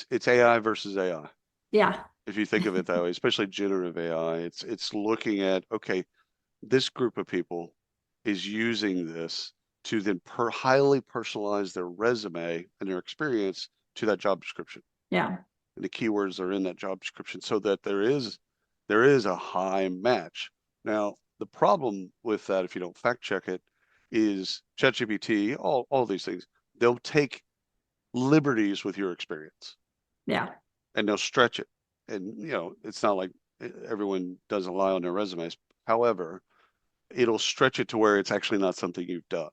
it's AI versus AI. Yeah. If you think of it that way, especially generative AI, it's looking at, okay, this group of people is using this to then highly personalize their resume and their experience to that job description. Yeah. And the keywords are in that job description so that there is a high match. Now, the problem with that, if you don't fact check it, is ChatGPT, all these things, they'll take liberties with your experience Yeah. and they'll stretch it. And, it's not like everyone doesn't lie on their resumes. However, it'll stretch it to where it's actually not something you've done.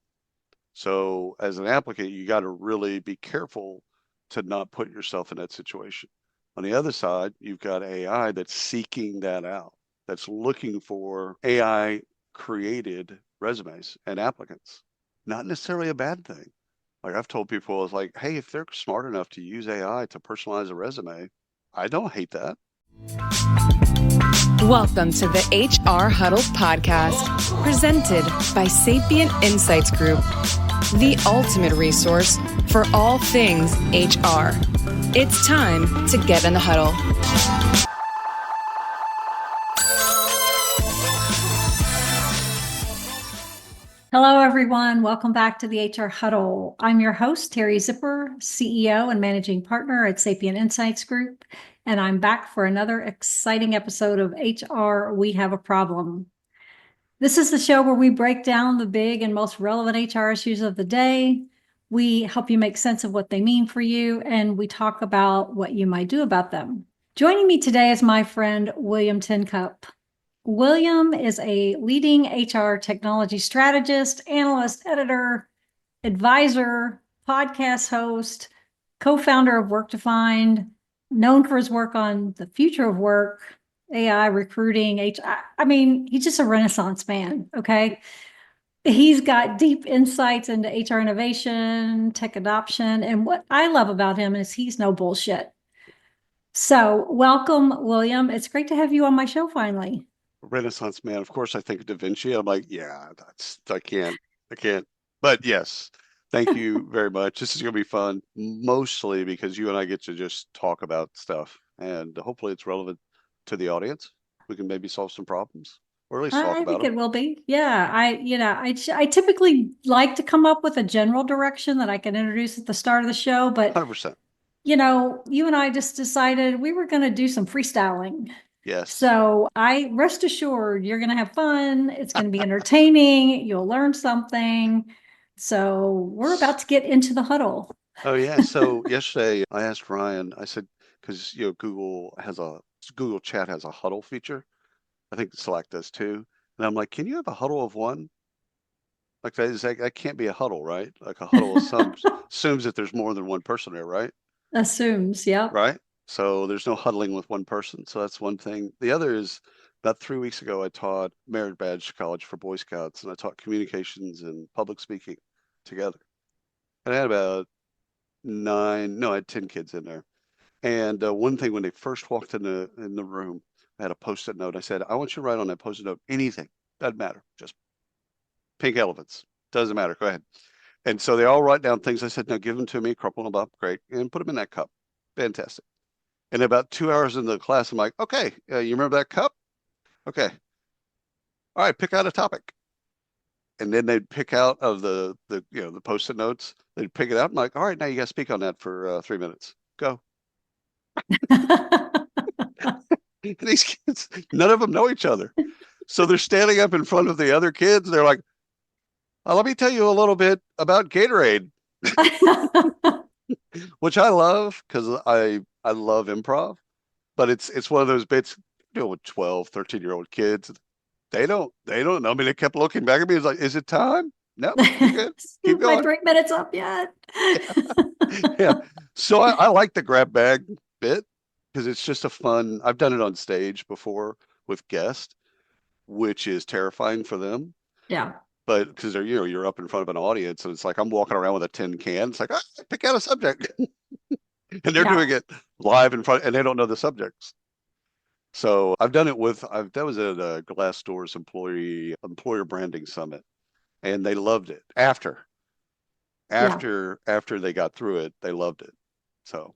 So as an applicant, you got to really be careful to not put yourself in that situation. On the other side, you've got AI that's seeking that out, that's looking for AI created resumes and applicants. Not necessarily a bad thing. Like I've told people, it's like, hey, if they're smart enough to use AI to personalize a resume, I don't hate that. Welcome to the HR Huddle podcast, presented by Sapient Insights Group, the ultimate resource for all things HR. It's time to get in the huddle. Hello, everyone. Welcome back to the HR Huddle. I'm your host, Teri Zipper, CEO and Managing Partner at Sapient Insights Group, and I'm back for another exciting episode of HR We Have a Problem. This is the show where we break down the big and most relevant HR issues of the day. We help you make sense of what they mean for you, and we talk about what you might do about them. Joining me today is my friend, William Tincup. William is a leading HR technology strategist, analyst, editor, advisor, podcast host, co-founder of WRKdefined, known for his work on the future of work, AI, recruiting, HR. I mean, he's just a Renaissance man, okay? He's got deep insights into HR innovation, tech adoption, and what I love about him is he's no bullshit. So welcome, William. It's great to have you on my show finally. Renaissance man. Of course, I think of Da Vinci. I'm like, yeah, I can't. But yes, thank you very much. This is going to be fun, mostly because you and I get to just talk about stuff, and hopefully it's relevant to the audience. We can maybe solve some problems, or at least talk I about think them. it will be. Yeah, I typically like to come up with a general direction that I can introduce at the start of the show, but 100%. you and I just decided we were going to do some freestyling. Yes. So I rest assured you're going to have fun. It's going to be entertaining. You'll learn something. So we're about to get into the huddle. Oh yeah. So yesterday I asked Ryan. I said, because Google Chat has a huddle feature. I think Slack does too. And I'm like, can you have a huddle of one? Like that can't be a huddle, right? Like a huddle assumes that there's more than one person there, right? Assumes, yep. Right? So there's no huddling with one person. So that's one thing. The other is about 3 weeks ago, I taught Merit Badge College for Boy Scouts, and I taught communications and public speaking together. And I had about I had 10 kids in there. And one thing, when they first walked in the room, I had a post-it note. I said, I want you to write on that post-it note anything. Doesn't matter. Just pink elephants. Doesn't matter. Go ahead. And so they all write down things. I said, no, give them to me, crumple them up, great, and put them in that cup. Fantastic. And about 2 hours into the class, I'm like, okay, you remember that cup? Okay. All right, pick out a topic. And then they'd pick out of the post-it notes. They'd pick it out. I'm like, all right, now you got to speak on that for 3 minutes. Go. And these kids, none of them know each other. So they're standing up in front of the other kids. They're like, let me tell you a little bit about Gatorade, which I love because I love improv, but it's one of those bits, with 12, 13-year-old kids. They don't know. I mean, they kept looking back at me. It's like, is it time? No, you're good. Keep My going. 3 minutes up yet. Yeah. So I like the grab bag bit because it's just a fun. I've done it on stage before with guests, which is terrifying for them. Yeah. But because you're up in front of an audience and it's like I'm walking around with a tin can. It's like, pick out a subject. And they're doing it live in front and they don't know the subjects. So I've done it that was at a Glassdoor's employer branding summit, and they loved it. After they got through it, they loved it. So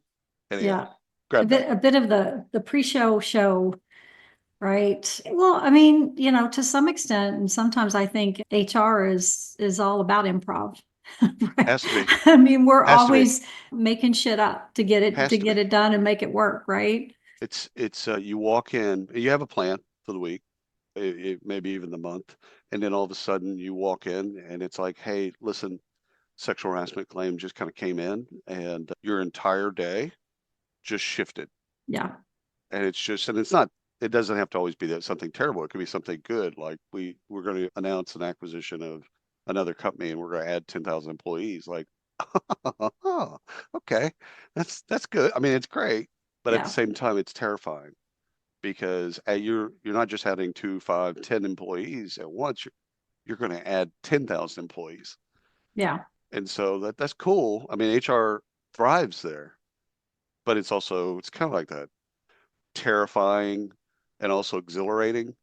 Anyhow, Yeah. grab that. A bit of the pre-show show, right? Well, I mean, to some extent, and sometimes I think HR is all about improv. Right? Has to be. I mean, we're Has to be. always making shit up to get Has to be. it done and make it work, right? It's you walk in, you have a plan for the week, maybe even the month, and then all of a sudden you walk in and it's like, hey, listen, sexual harassment claim just kind of came in, and your entire day just shifted. Yeah. And it's not, it doesn't have to always be that something terrible. It could be something good. Like we're going to announce an acquisition of another company and we're going to add 10,000 employees. Like, oh, okay, that's good. I mean, it's great, but at the Yeah. same time, it's terrifying because you're not just adding 2, 5, 10 employees at once. You're going to add 10,000 employees. Yeah. And so that's cool. I mean, HR thrives there, but it's kind of like that terrifying and also exhilarating.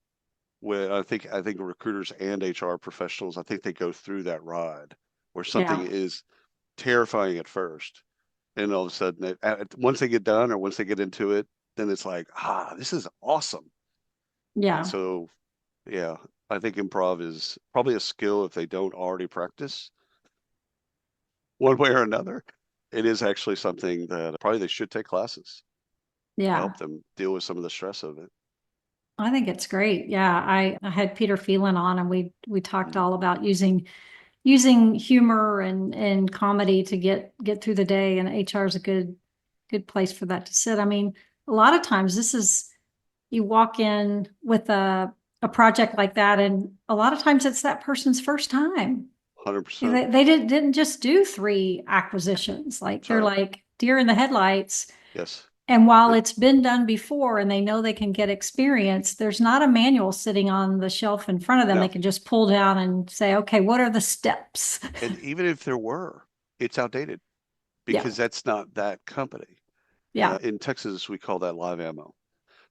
When I think recruiters and HR professionals, I think they go through that ride where something Yeah. is terrifying at first, and all of a sudden, once they get done or once they get into it, then it's like, this is awesome. Yeah. And so, yeah, I think improv is probably a skill if they don't already practice one way or another. It is actually something that probably they should take classes to Yeah. help them deal with some of the stress of it. I think it's great. Yeah. I had Peter Phelan on and we talked all about using humor and comedy to get through the day, and HR is a good place for that to sit. I mean, a lot of times you walk in with a project like that, and a lot of times it's that person's first time. 100%. They didn't just do 3 acquisitions. Like they're Right. like deer in the headlights. Yes. And while it's been done before and they know they can get experience, there's not a manual sitting on the shelf in front of them. No. They can just pull down and say, okay, what are the steps? And even if there were, it's outdated because that's not that company. Yeah. In Texas, we call that live ammo.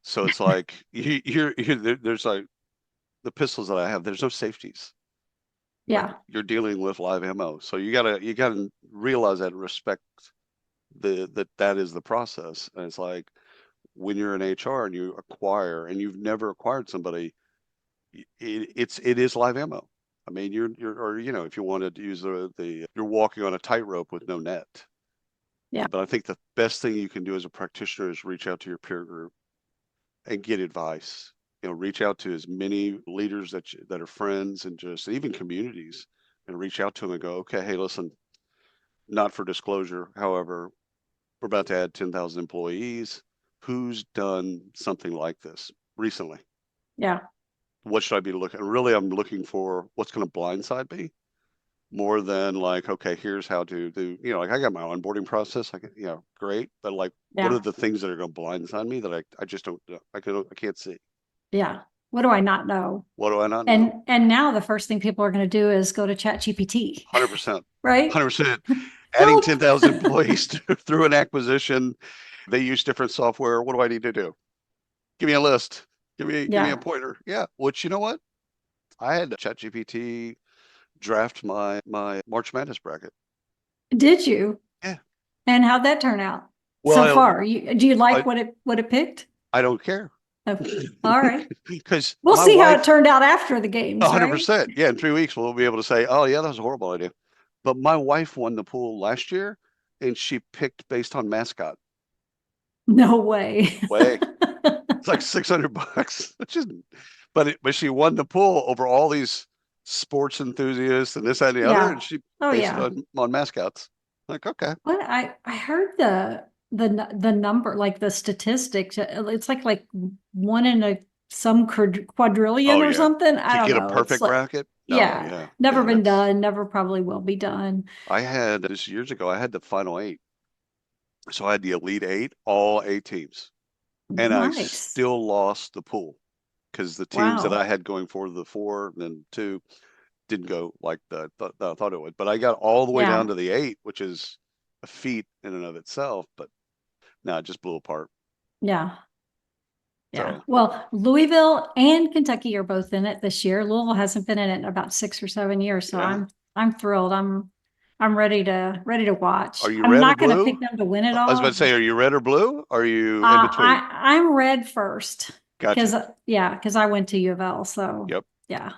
So it's like there's like the pistols that I have. There's no safeties. Like Yeah. you're dealing with live ammo, so you gotta realize that and respect that is the process. And it's like when you're in HR and you acquire and you've never acquired somebody, it is live ammo. I mean, or if you wanted to use you're walking on a tightrope with no net. Yeah. But I think the best thing you can do as a practitioner is reach out to your peer group and get advice. Reach out to as many leaders that are friends and just even communities, and reach out to them and go, okay, hey, listen, not for disclosure, however, we're about to add 10,000 employees. Who's done something like this recently? Yeah. What should I be looking? Really, I'm looking for what's going to blindside me more than like, okay, here's how to do, like I got my onboarding process. Great. But like, what Yeah. are the things that are going to blindside me that I just don't, I can't see? Yeah. What do I not know? What do I not know? And now the first thing people are going to do is go to ChatGPT. 100%. Right? 100%. Adding 10,000 employees through an acquisition. They use different software. What do I need to do? Give me a list. Give me a pointer. Yeah. Which, you know what? I had ChatGPT draft my March Madness bracket. Did you? Yeah. And how'd that turn out? Well, so far, do you like what it picked? I don't care. Oh, all right. Because we'll see how it turned out after the games. 100%. Right? Yeah. In 3 weeks, we'll be able to say, oh yeah, that was a horrible idea. But my wife won the pool last year and she picked based on mascot. No way. It's like $600, but she won the pool over all these sports enthusiasts and this, that, and the other, and she based on mascots. Like, okay. What I heard the number, like the statistics, it's like 1 in some quadrillion or something. I don't know. To get a perfect bracket? No, never been done, never probably will be done. I had this years ago, I had the final 8. So I had the Elite 8, all 8 teams. And I still lost the pool because the teams that I had going for the 4 and then 2 didn't go like I thought it would. But I got all the way down to the 8, which is a feat in and of itself. But no, it just blew apart. Yeah. Yeah. So. Well, Louisville and Kentucky are both in it this year. Louisville hasn't been in it in about 6 or 7 years. So I'm thrilled. I'm I'm ready to watch. Are you I'm red or not going to blue? pick them to win it I was about all. to say, are you red or blue? Are you in between? I'm red first Gotcha. because I went to U of L. So Yep. yeah,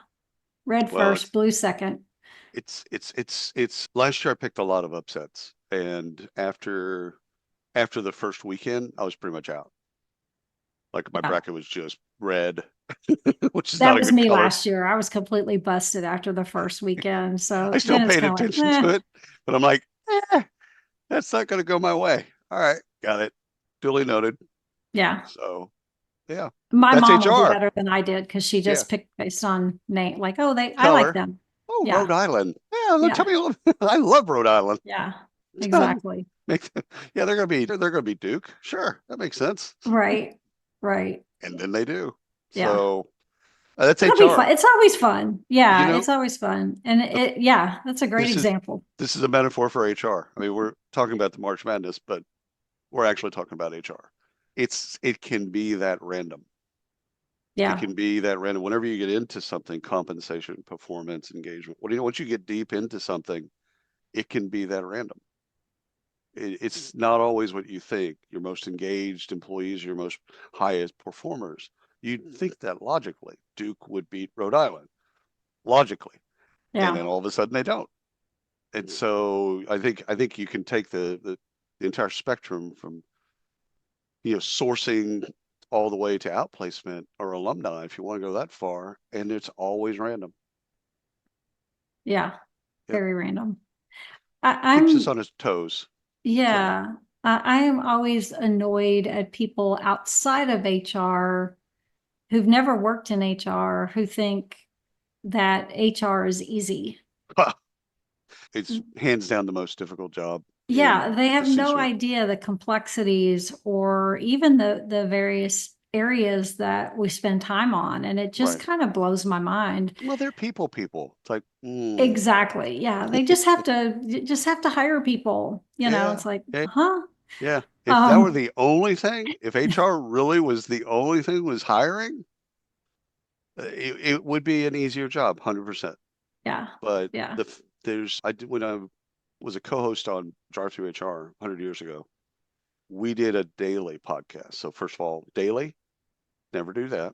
red Well, first, blue second. it's last year I picked a lot of upsets, and after the first weekend, I was pretty much out. Like my Yeah. bracket was just red, which is That not a was good me color. last year. I was completely busted after the first weekend. I So still then it's paid kind of like, attention to it, but I'm like, that's not going to go my way. All right, got it. Duly noted. yeah. So, yeah, My that's mom will do HR. better than I did because she Yeah, just picked based on name. Like, oh, I tell like her. them. Oh, Yeah. Rhode Island. Yeah, look, tell Yeah. me. I love Rhode Island. Yeah. Exactly. Yeah, they're gonna be Duke. Sure, that makes sense. Right. Right. And then they do. Yeah. So that's It'll be fun. HR. It's always fun. You Yeah, know, it's always fun. And the, yeah, that's a great this is example. this is a metaphor for HR. I mean, we're talking about the March Madness, but we're actually talking about HR. It can be that random. It Yeah. can be that random. Whenever you get into something, compensation, performance, engagement. Once you get deep into something, it can be that random. It's not always what you think. Your most engaged employees, your most highest performers. You'd think that logically, Duke would beat Rhode Island logically, and then Yeah. all of a sudden they don't. And so I think you can take the entire spectrum from sourcing all the way to outplacement or alumni if you want to go that far, and it's always random. Yeah. Yep. Very random. Keeps us I'm on his toes. So Yeah. I am always annoyed at people outside of HR who've never worked in HR who think that HR is easy. it's hands down the most difficult job Yeah, in they the have no C-suite. idea the complexities or even the various areas that we spend time on. And it just Right. kind of blows my mind. Well, they're people. It's like, Exactly. Yeah. They just have to hire people. yeah, It's like, yeah, huh? yeah. If that were Um, the only thing, if HR really was the only thing was hiring, it would be an easier job, 100%. yeah. But Yeah. I did when I was a co-host on Drive Through HR 100 years ago. We did a daily podcast. So first of all, daily, never do that,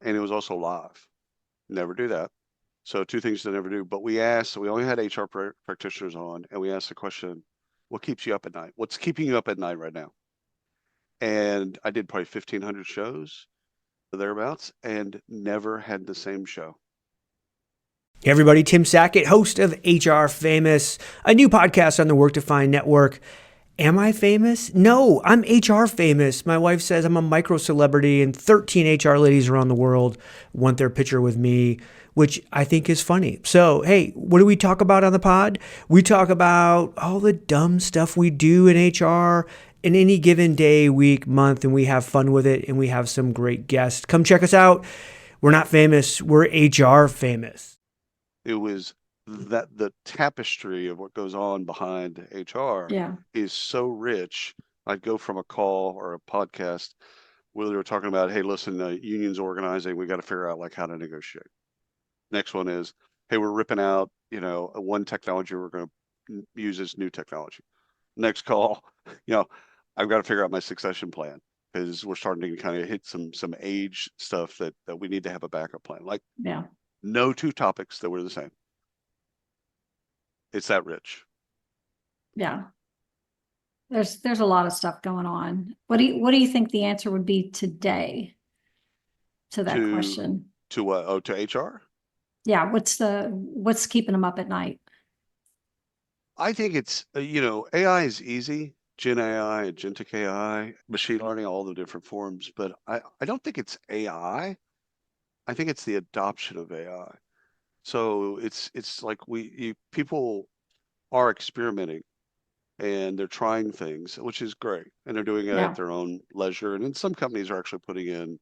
and it was also live, never do that. So two things to never do. But we only had HR practitioners on, and we asked the question, what keeps you up at night? What's keeping you up at night right now? And I did probably 1,500 shows thereabouts, and never had the same show. Hey everybody, Tim Sackett, host of HR Famous, a new podcast on the WRKdefined network. Am I famous? No, I'm HR famous. My wife says I'm a micro celebrity and 13 HR ladies around the world want their picture with me, which I think is funny. So, hey, what do we talk about on the pod? We talk about all the dumb stuff we do in HR in any given day, week, month, and we have fun with it, and we have some great guests. Come check us out. We're not famous. We're HR famous. It was that the tapestry of what goes on behind HR Yeah. is so rich. I'd go from a call or a podcast where they were talking about, hey, listen, unions organizing, we got to figure out like how to negotiate. Next one is, hey, we're ripping out, one technology, we're going to use this new technology. Next call, I've got to figure out my succession plan because we're starting to kind of hit some age stuff that we need to have a backup plan. Like, Yeah. no two topics that were the same. It's that rich. Yeah. There's a lot of stuff going on. What do you think the answer would be today to that To question? to what? Oh, to HR? Yeah, what's keeping them up at night? I think it's AI is easy. Gen AI, agentic AI, machine learning, all the different forms. But I don't think it's AI. I think it's the adoption of AI. So it's like people are experimenting and they're trying things, which is great. And they're doing it at Yeah. their own leisure. And then some companies are actually putting in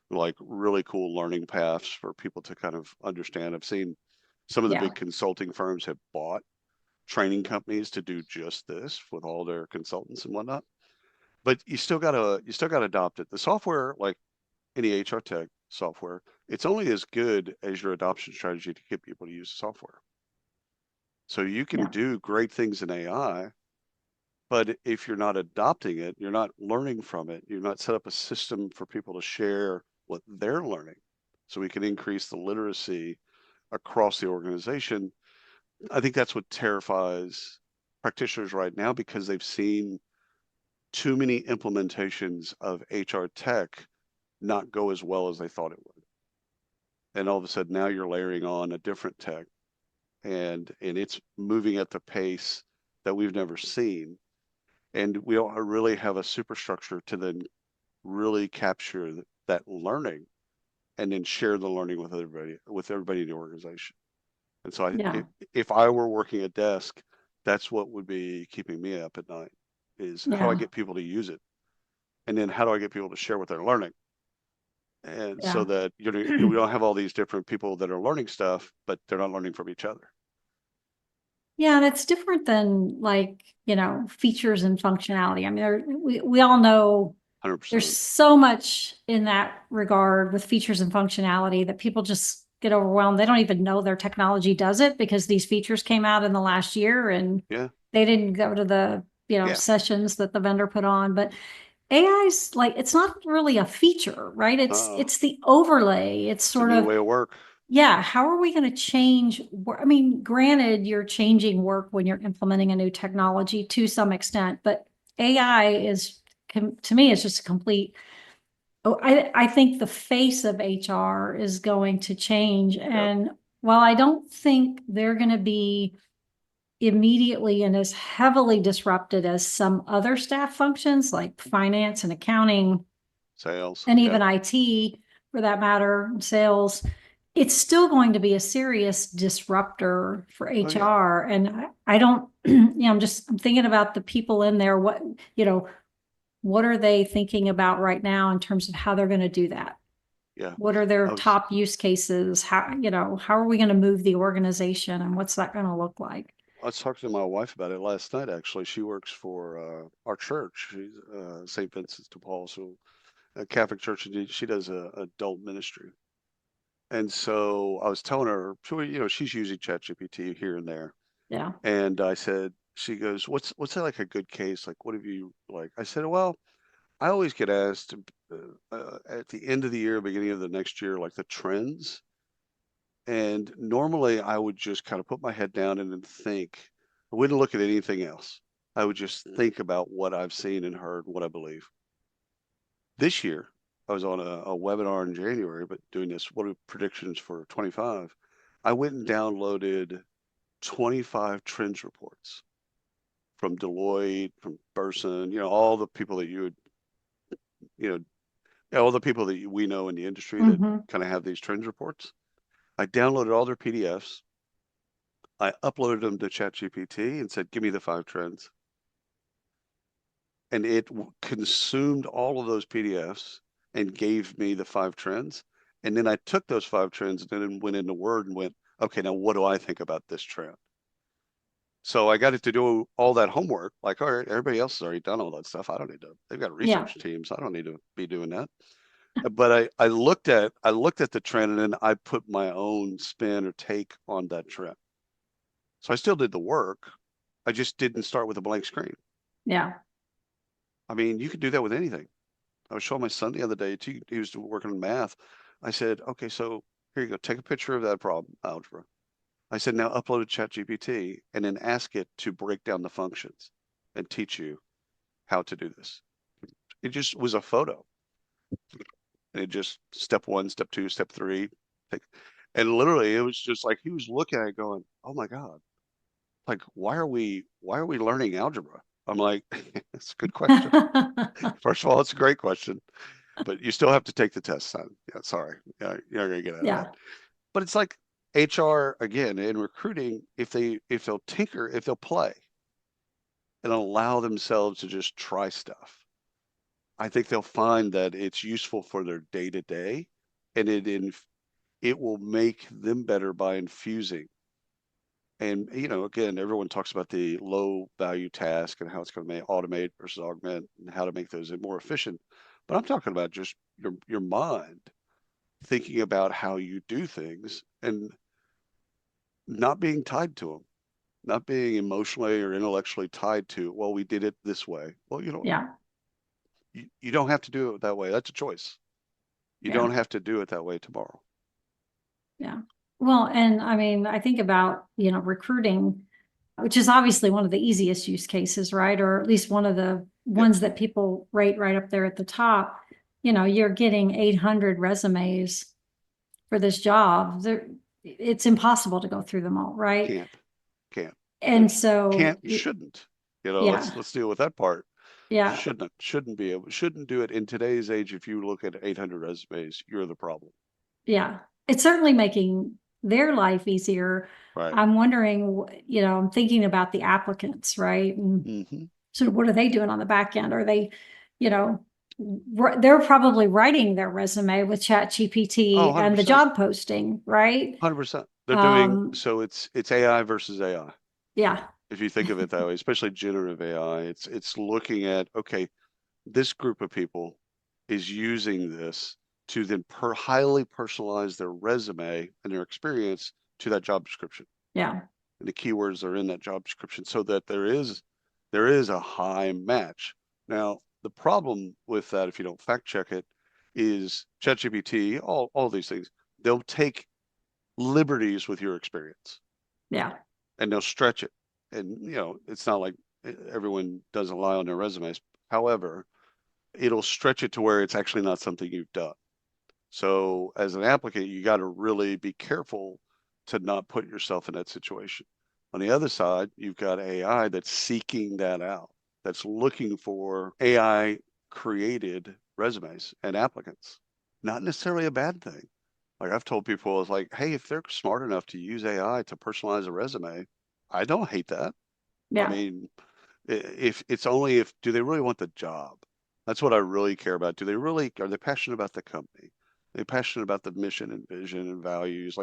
like really cool learning paths for people to kind of understand. I've seen some of the Yeah. big consulting firms have bought training companies to do just this with all their consultants and whatnot. But you still gotta adopt it. The software, like any HR tech software, it's only as good as your adoption strategy to get people to use the software. So you can Yeah. do great things in AI, but if you're not adopting it, you're not learning from it, you're not set up a system for people to share what they're learning. So we can increase the literacy across the organization. I think that's what terrifies practitioners right now because they've seen too many implementations of HR tech not go as well as they thought it would. And all of a sudden now you're layering on a different tech and it's moving at the pace that we've never seen. And we don't really have a superstructure to then really capture that learning and then share the learning with everybody in the organization. And so Yeah. if I were working a desk, that's what would be keeping me up at night is how do I Yeah. get people to use it? And then how do I get people to share what they're learning? And so Yeah. that we don't have all these different people that are learning stuff, but they're not learning from each other. Yeah, and it's different than like, features and functionality. I mean, we all know there's 100%. so much in that regard with features and functionality that people just get overwhelmed. They don't even know their technology does it because these features came out in the last year and Yeah. they didn't go to the, Yeah. sessions that the vendor put on. But AI's like, it's not really a feature, right? It's the overlay. It's It's a sort new of, way of work. yeah, how are we going to change? I mean, granted, you're changing work when you're implementing a new technology to some extent, but AI to me, is just a complete. Oh, I think the face of HR is going to change. Yep. And while I don't think they're going to be immediately and as heavily disrupted as some other staff functions like finance and accounting, Sales. and Yeah. even IT for that matter, sales, it's still going to be a serious disruptor for Oh, yeah. HR. And I don't, I'm thinking about the people in there. What are they thinking about right now in terms of how they're going to do that? Yeah. What are their top use cases? How are we going to move the organization and what's that going to look like? I was talking to my wife about it last night, actually. She works for our church. She's St. Vincent's de Paul, so a Catholic church, and she does adult ministry. And so I was telling her, she's using ChatGPT here and there. Yeah. And I said, she goes, what's like a good case? Like, what have you like? I said, well, I always get asked at the end of the year, beginning of the next year, like the trends. And normally I would just kind of put my head down and then think. I wouldn't look at anything else. I would just think about what I've seen and heard, what I believe. This year, I was on a webinar in January, but doing this, what are predictions for 25? I went and downloaded 25 trends reports from Deloitte, from Burson, all the people that you would, all the people that we know in the industry that kind of have these trends reports. I downloaded all their PDFs. I uploaded them to ChatGPT and said, give me the 5 trends. And it consumed all of those PDFs and gave me the 5 trends. And then I took those 5 trends and then went into Word and went, okay, now what do I think about this trend? So I got it to do all that homework. Like, all right, everybody else has already done all that stuff. I don't need to. They've got research teams. I don't need to be doing that. But I looked at the trend and then I put my own spin or take on that trend. So I still did the work. I just didn't start with a blank screen. Yeah. I mean, you could do that with anything. I was showing my son the other day too. He was working on math. I said, okay, so here you go. Take a picture of that problem, algebra. I said, now upload it to ChatGPT and then ask it to break down the functions and teach you how to do this. It just was a photo. And it just step 1, step 2, step 3. And literally it was just like he was looking at it going, oh my God. Like, why are we learning algebra? I'm like, it's a good question. First of all, it's a great question, but you still have to take the test, son. Yeah, sorry. Yeah, you're not gonna get out of that. But it's like HR again in recruiting, if they'll tinker, if they'll play and allow themselves to just try stuff, I think they'll find that it's useful for their day to day, and it will make them better by infusing. And again, everyone talks about the low value task and how it's going to automate versus augment and how to make those more efficient. But I'm talking about just your mind thinking about how you do things and not being tied to them, not being emotionally or intellectually tied to, well, we did it this way. Well, Yeah. you don't have to do it that way. That's a choice. You Yeah. don't have to do it that way tomorrow. Yeah. Well, and I mean, I think about, recruiting, which is obviously one of the easiest use cases, right? Or at least one of the ones that people rate right up there at the top. You're getting 800 resumes for this job. It's impossible to go through them all, right? Can't. And so, Shouldn't. yeah, Let's deal with that part. yeah, Shouldn't do it in today's age. If you look at 800 resumes, you're the problem. yeah. It's certainly making their life easier. Right. I'm wondering, I'm thinking about the applicants, right? And so what are they doing on the back end? Are they, they're probably writing their resume with ChatGPT and the job posting, right? 100%. They're doing, so it's AI versus AI. Yeah. If you think of it that way, especially generative AI, it's looking at, okay, this group of people is using this to then highly personalize their resume and their experience to that job description. Yeah. And the keywords are in that job description so that there is a high match. Now, the problem with that, if you don't fact check it, is ChatGPT, all these things, they'll take liberties with your experience. Yeah. And they'll stretch it. And, it's not like everyone doesn't lie on their resumes. However, it'll stretch it to where it's actually not something you've done. So as an applicant, you got to really be careful to not put yourself in that situation. On the other side, you've got AI that's seeking that out, that's looking for AI created resumes and applicants. Not necessarily a bad thing. Like I've told people, it's like, hey, if they're smart enough to use AI to personalize a resume, I don't hate that. Yeah. I mean, if it's only do they really want the job? That's what I really care about. Are they passionate about the company? Are they passionate about the mission and vision and values?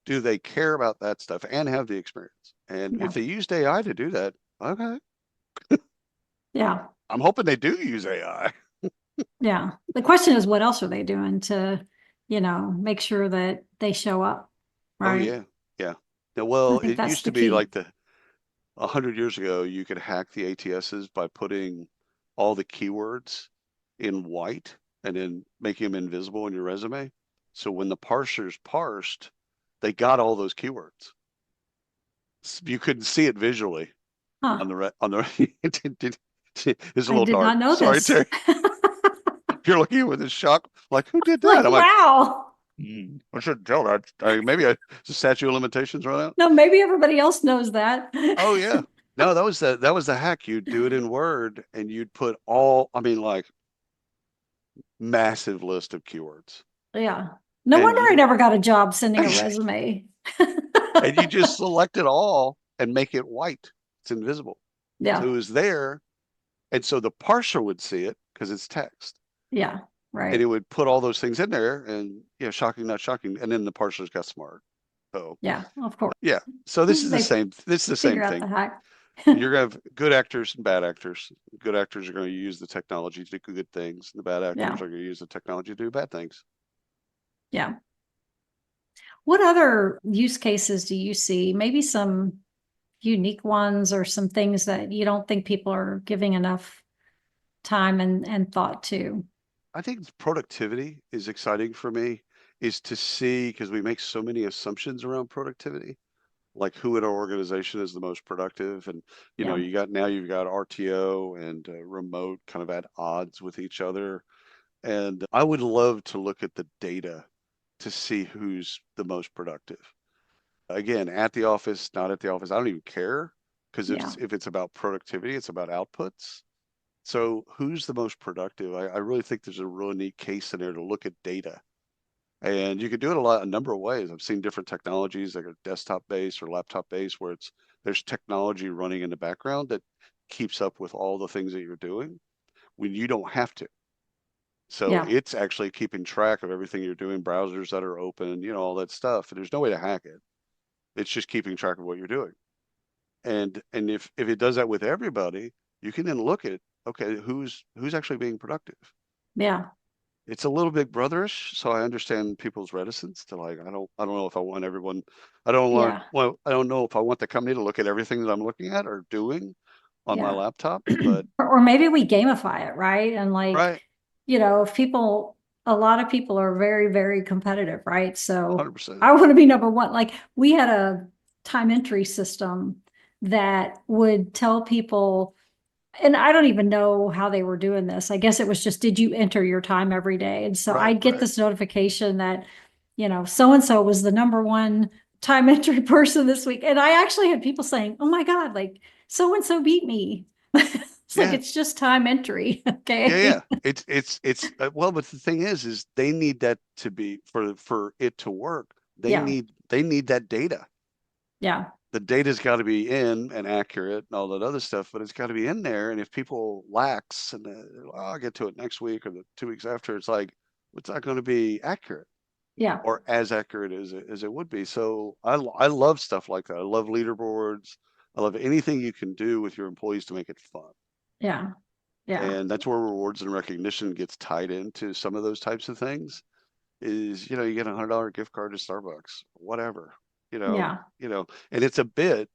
Do they care about that stuff and have the experience? And if they used AI to do that, okay. Yeah. I'm hoping they do use AI. Yeah. The question is, what else are they doing to, make sure that they show up? Right. Oh yeah. Yeah. Now, well, it used to be key. like 100 years ago, you could hack the ATSs by putting all the keywords in white and then making them invisible in your resume. So when the parsers parsed, they got all those keywords. You couldn't see it visually on the it's a little dark. I did not know Sorry, this. Teri. You're looking with this shock, like, who did that? Like, I'm wow. I shouldn't tell that. Maybe the statute of limitations run out. No, maybe everybody else knows that. Oh yeah. No, that was the hack. You'd do it in Word and you'd put massive list of keywords. Yeah. No wonder I never got a job sending a resume. And you just select it all and make it white. It's invisible. Yeah. So it was there. And so the parser would see it because it's text. Yeah. Right. And it would put all those things in there and shocking, not shocking. And then the parsers got smart. So yeah, of course. Yeah. So this is the same thing. You're going to have good actors and bad actors. Good actors are going to use the technology to do good things. And the bad actors are going to use the technology to do bad things. Yeah. What other use cases do you see? Maybe some unique ones or some things that you don't think people are giving enough time and thought to? I think productivity is exciting for me, is to see, because we make so many assumptions around productivity, like who in our organization is the most productive. And, you've got RTO and remote kind of at odds with each other. And I would love to look at the data to see who's the most productive. Again, at the office, not at the office, I don't even care, because if it's about productivity, it's about outputs. So who's the most productive? I really think there's a really neat case in there to look at data. And you can do it a number of ways. I've seen different technologies that are desktop based or laptop based where there's technology running in the background that keeps up with all the things that you're doing when you don't have to. So it's actually keeping track of everything you're doing, browsers that are open, all that stuff. And there's no way to hack it. It's just keeping track of what you're doing. And if it does that with everybody, you can then look at, okay, who's actually being productive? Yeah. it's a little big brotherish, so I understand people's reticence to like, I don't know if I want everyone, Yeah. I don't know if I want the company to look at everything that I'm looking at or doing on my Yeah. laptop, but Or maybe we gamify it, right? And like, right, if a lot of people are very, very competitive, right? So 100%. I want to be number one. Like we had a time entry system that would tell people, and I don't even know how they were doing this. I guess it was just, did you enter your time every day? And so Right, I'd get right. this notification that, so and so was the number one time entry person this week. And I actually had people saying, oh my God, like so and so beat me. It's like, Yeah, it's just time entry. yeah, yeah. Okay. It's well, but the thing is they need that to be for it to work. Yeah. They need that data. Yeah. The data's got to be in and accurate and all that other stuff, but it's got to be in there. And if people lax and I'll get to it next week or the 2 weeks after, it's like it's not going to be accurate Yeah. or as accurate as it would be. So I love stuff like that. I love leaderboards. I love anything you can do with your employees to make it fun. Yeah. Yeah. And that's where rewards and recognition gets tied into some of those types of things. Is you get $100 gift card to Starbucks, whatever. Yeah. And it's a bit,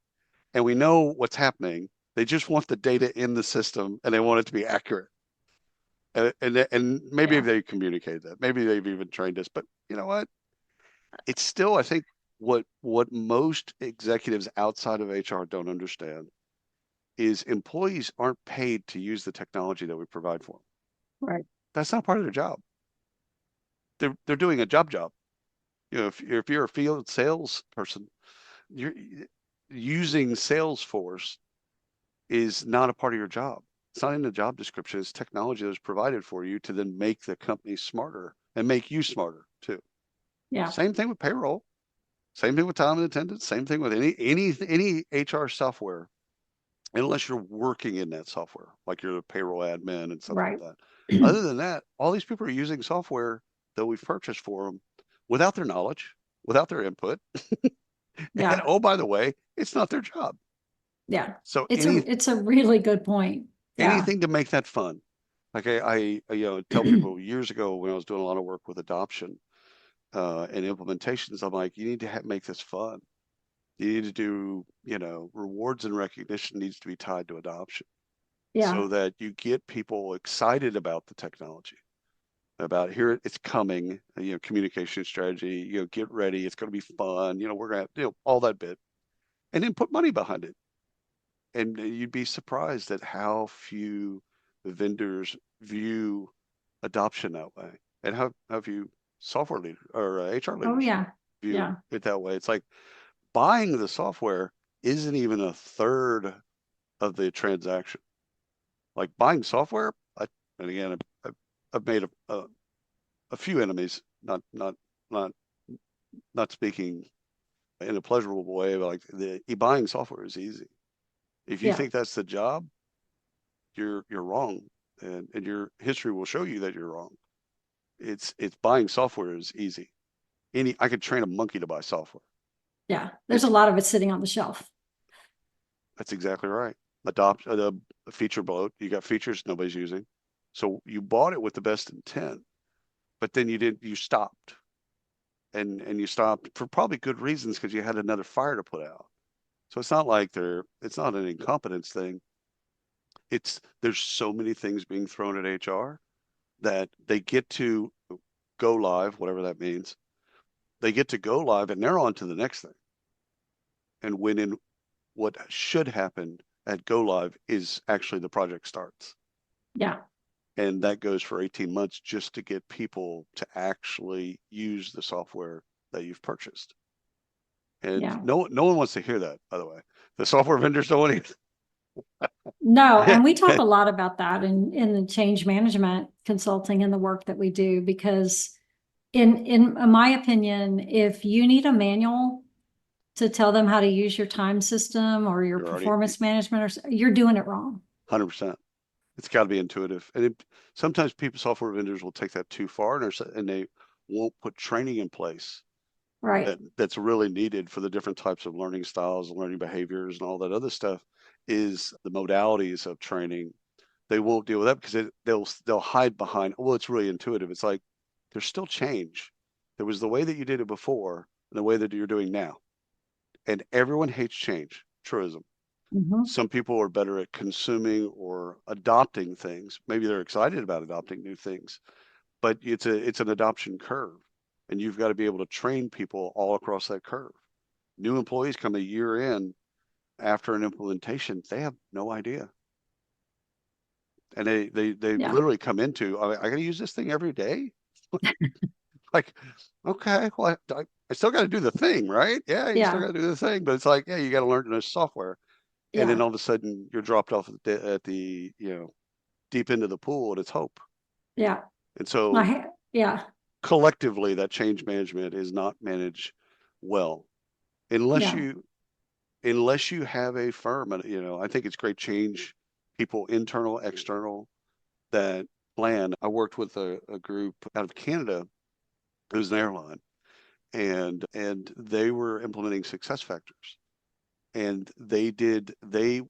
and we know what's happening. They just want the data in the system, and they want it to be accurate. And maybe Yeah. they communicate that. Maybe they've even trained us. But you know what? It's still, I think, what most executives outside of HR don't understand is employees aren't paid to use the technology that we provide for them. Right. That's not part of their job. They're doing a job. If you're a field sales person, you're using Salesforce is not a part of your job. It's not in the job description. It's technology that's provided for you to then make the company smarter and make you smarter too. Yeah. Same thing with payroll. Same thing with time and attendance. Same thing with any HR software, unless you're working in that software, like you're the payroll admin and stuff like Right. that. Other than that, all these people are using software that we've purchased for them without their knowledge, without their input. And Yeah. oh, by the way, it's not their job. Yeah. So It's a really good point. Yeah. anything to make that fun. Like I tell people years ago when I was doing a lot of work with adoption and implementations, I'm like, you need to make this fun. You need to do, rewards and recognition needs to be tied to adoption Yeah. so that you get people excited about the technology, about here it's coming, communication strategy, get ready, it's going to be fun, we're going to, all that bit, and then put money behind it. And you'd be surprised at how few vendors view adoption that way, and how few software leaders or HR Oh, leaders yeah. view Yeah. it that way. It's like buying the software isn't even a third of the transaction. Like buying software, and again, I've made a few enemies, not speaking in a pleasurable way, but like buying software is easy. If you Yeah. think that's the job, you're wrong, and your history will show you that you're wrong. It's buying software is easy. I could train a monkey to buy software. Yeah. There's a It's lot of it sitting on the shelf. That's exactly right. Adopt a feature bloat. You got features nobody's using, so you bought it with the best intent, but then you stopped, and you stopped for probably good reasons because you had another fire to put out. So it's not like it's not an incompetence thing. There's so many things being thrown at HR that they get to go live, whatever that means. They get to go live and they're on to the next thing. And what should happen at go live is actually the project starts. Yeah. And that goes for 18 months just to get people to actually use the software that you've purchased. And Yeah. no one wants to hear that, by the way. The software vendors don't want to. No, and we talk a lot about that in the change management consulting and the work that we do, because in my opinion, if you need a manual to tell them how to use your time system or your You're already performance management, you're doing it wrong. 100%. It's got to be intuitive. And sometimes software vendors will take that too far, and they won't put training in place Right. that's really needed for the different types of learning styles, learning behaviors, and all that other stuff. Is the modalities of training they won't deal with that because they'll hide behind, well, it's really intuitive. It's like there's still change. There was the way that you did it before and the way that you're doing now. And everyone hates change, truism. Mhm. Some people are better at consuming or adopting things. Maybe they're excited about adopting new things, but it's an adoption curve. And you've got to be able to train people all across that curve. New employees come a year in after an implementation, they have no idea. And they Yeah. literally come into, I got to use this thing every day. Like, okay, well, I still got to do the thing, right? Yeah, you still Yeah. got to do the thing, but it's like, yeah, you got to learn this software. And then Yeah. all of a sudden you're dropped off at the deep into the pool and it's hope. Yeah. And so Yeah. collectively that change management is not managed well unless Yeah. you have a firm. And I think it's great change people, internal, external, that plan. I worked with a group out of Canada. It was an airline, and they were implementing success factors, and they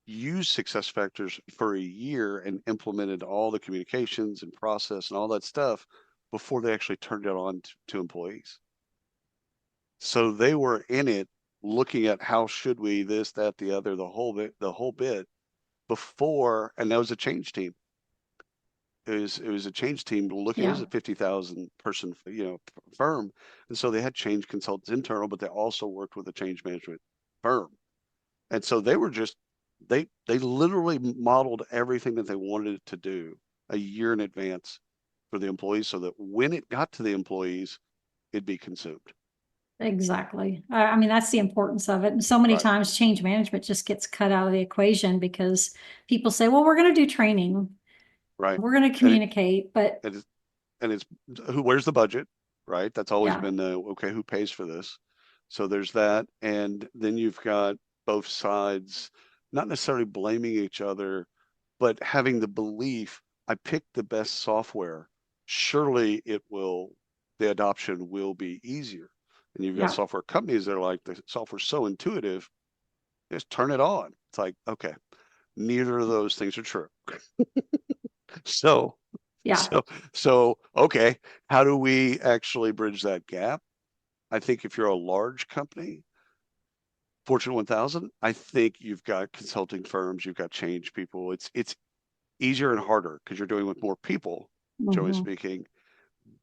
used success factors for a year and implemented all the communications and process and all that stuff before they actually turned it on to employees. So they were in it looking at how should we this, that, the other, the whole bit before, and that was a change team. It was a change team looking. It was Yeah. a 50,000 person firm, and so they had change consultants internal, but they also worked with a change management firm. And so they were just they literally modeled everything that they wanted it to do a year in advance for the employees, so that when it got to the employees, it'd be consumed. Exactly. I mean, that's the importance of it. And so many Right. times change management just gets cut out of the equation because people say, well, we're going to do training. Right. We're going to communicate, but And it's where's the budget, right? That's always yeah. been the okay, who pays for this? So there's that, and then you've got both sides not necessarily blaming each other, but having the belief, I picked the best software, surely the adoption will be easier. And you've got Yeah. software companies that are like, the software's so intuitive, just turn it on. It's like, okay, neither of those things are true. So Yeah. okay, how do we actually bridge that gap? I think if you're a large company, Fortune 1000, I think you've got consulting firms, you've got change people. It's easier and harder because you're doing with more people, generally Mhm. speaking,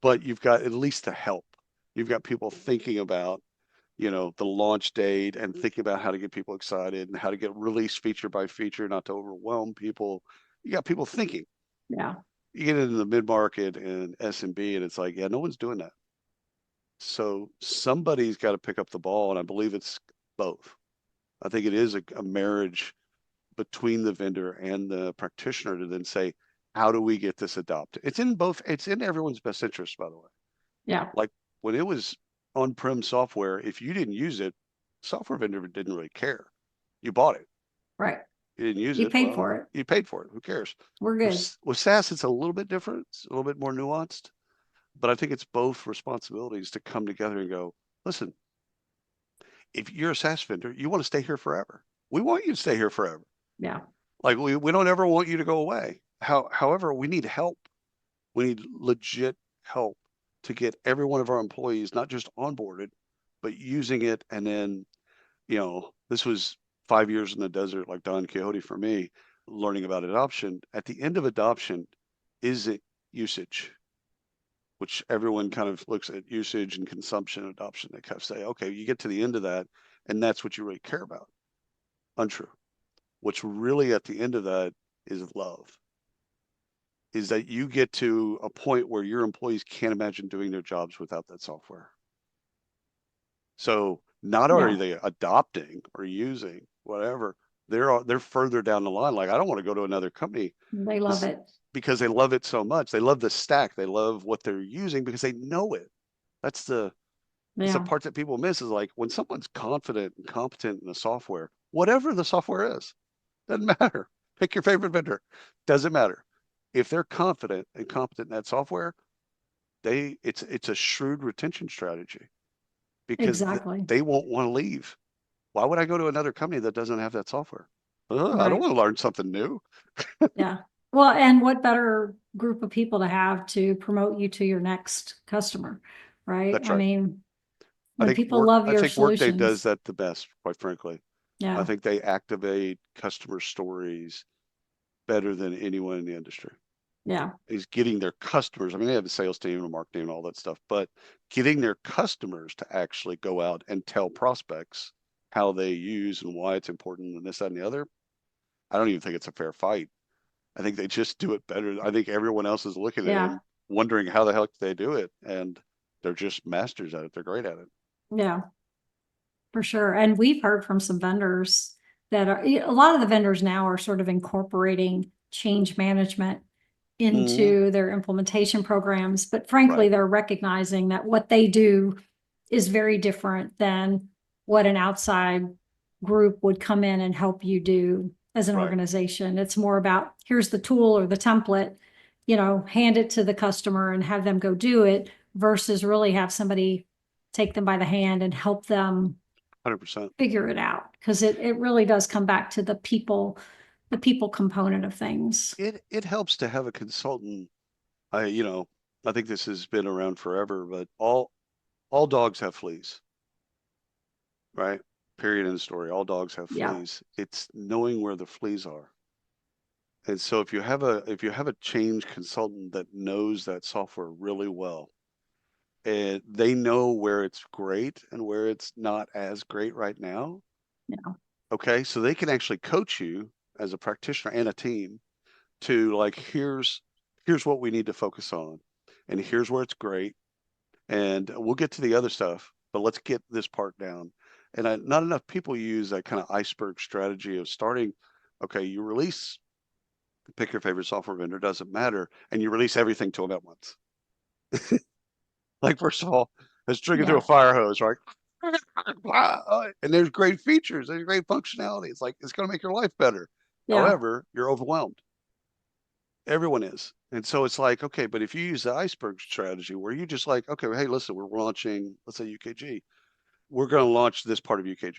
but you've got at least the help. You've got people thinking about, the launch date and thinking about how to get people excited and how to get released feature by feature, not to overwhelm people. You got people thinking. Yeah. You get into the mid-market and SMB, and it's like, yeah, no one's doing that. So somebody's got to pick up the ball, and I believe it's both. I think it is a marriage between the vendor and the practitioner to then say, how do we get this adopted? It's in everyone's best interest, by the way. Yeah. Like when it was on-prem software, if you didn't use it, software vendor didn't really care. You bought it. Right. You didn't use You it. paid for it. You paid for it. Who cares? We're good. With SaaS, it's a little bit different. It's a little bit more nuanced. But I think it's both responsibilities to come together and go, listen, if you're a SaaS vendor, you want to stay here forever. We want you to stay here forever. Yeah. Like we don't ever want you to go away. However, we need help. We need legit help to get every one of our employees not just onboarded, but using it. And then, this was 5 years in the desert, like Don Quixote for me, learning about adoption. At the end of adoption, is it usage? Which everyone kind of looks at usage and consumption adoption. They kind of say, okay, you get to the end of that, and that's what you really care about. Untrue. What's really at the end of that is love. Is that you get to a point where your employees can't imagine doing their jobs without that software. So not only are they adopting or using whatever, they're further down the line. Like, I don't want to go to another company. They love it. Because they love it so much. They love the stack. They love what they're using because they know it. That's the part that people miss, is like when someone's confident and competent in the software, whatever the software is, doesn't matter. Pick your favorite vendor. Doesn't matter. If they're confident and competent in that software, it's a shrewd retention strategy because Exactly. they won't want to leave. Why would I go to another company that doesn't have that software? I Right. don't want to learn something new. Yeah. Well, and what better group of people to have to promote you to your next customer, right? That's I right. mean, when people love I your think Workday does solutions, that the best, quite frankly. I yeah, think they activate customer stories better than anyone in the industry. yeah, Is getting their customers. I mean, they have a sales team and marketing and all that stuff, but getting their customers to actually go out and tell prospects how they use and why it's important and this, that, and the other. I don't even think it's a fair fight. I think they just do it better. I think everyone else is looking at yeah, them, wondering how the heck they do it, and they're just masters at it. They're great at it. yeah, for sure. And we've heard from some vendors that are, a lot of the vendors now are sort of incorporating change management Mhm. into their implementation programs, but frankly, Right. they're recognizing that what they do is very different than what an outside group would come in and help you do as an Right. organization. It's more about here's the tool or the template, hand it to the customer and have them go do it versus really have somebody take them by the hand and help them 100%. figure it out. Because it really does come back to the people component of things. It helps to have a consultant. I think this has been around forever, but all dogs have fleas, right? Period in the story. All dogs have Yeah. fleas. It's knowing where the fleas are. And so if you have a change consultant that knows that software really well, and they know where it's great and where it's not as great right now, Yeah. okay, so they can actually coach you as a practitioner and a team to like here's what we need to focus on, and here's where it's great, and we'll get to the other stuff, but let's get this part down. And not enough people use that kind of iceberg strategy of starting. Okay, you release, pick your favorite software vendor, doesn't matter, and you release everything to them at once. Like first of all, it's drinking through a Yeah. fire hose, right? And there's great features, there's great functionality. It's like it's going to make your life better. Yeah. However, you're overwhelmed. Everyone is. And so it's like, okay, but if you use the iceberg strategy where you just like, okay, well, hey, listen, we're launching, let's say UKG, we're going to launch this part of UKG.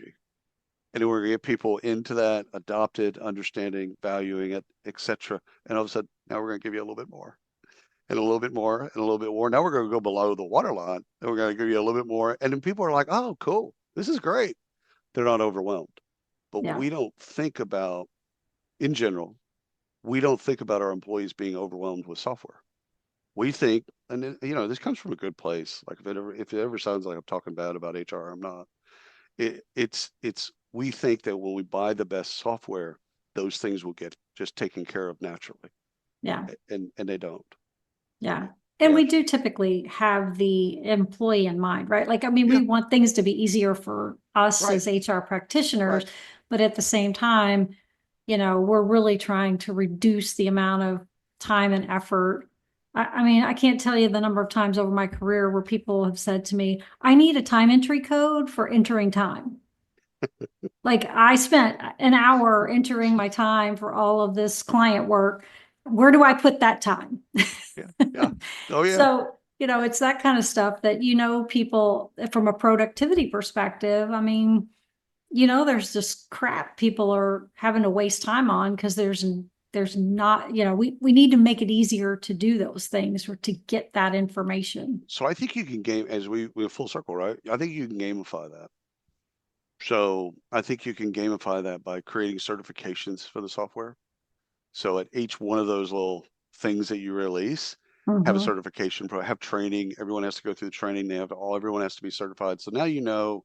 And then we're going to get people into that, adopt it, understanding, valuing it, etc. And all of a sudden, now we're going to give you a little bit more and a little bit more and a little bit more. Now we're going to go below the waterline and we're going to give you a little bit more. And then people are like, oh, cool. This is great. They're not overwhelmed. But Yeah. we don't think about, in general, we don't think about our employees being overwhelmed with software. We think, and this comes from a good place. Like if it ever sounds like I'm talking bad about HR, I'm not. It's we think that when we buy the best software, those things will get just taken care of naturally, Yeah. and they don't. Yeah. And Yeah. we do typically have the employee in mind, right? Like, I mean, Yeah. we want things to be easier for us Right. as HR practitioners, Right. but at the same time, we're really trying to reduce the amount of time and effort. I mean, I can't tell you the number of times over my career where people have said to me, I need a time entry code for entering time. Like I spent an hour entering my time for all of this client work. Where do I put that time? Yeah. Yeah. Oh yeah. So, it's that kind of stuff that, people from a productivity perspective, I mean, there's just crap people are having to waste time on because there's not, we need to make it easier to do those things or to get that information. So I think you can game as we full circle, right? I think you can gamify that. So I think you can gamify that by creating certifications for the software. So at each one of those little things that you release, have a Mhm. certification pro, have training. Everyone has to go through the training. Everyone has to be certified. So now you know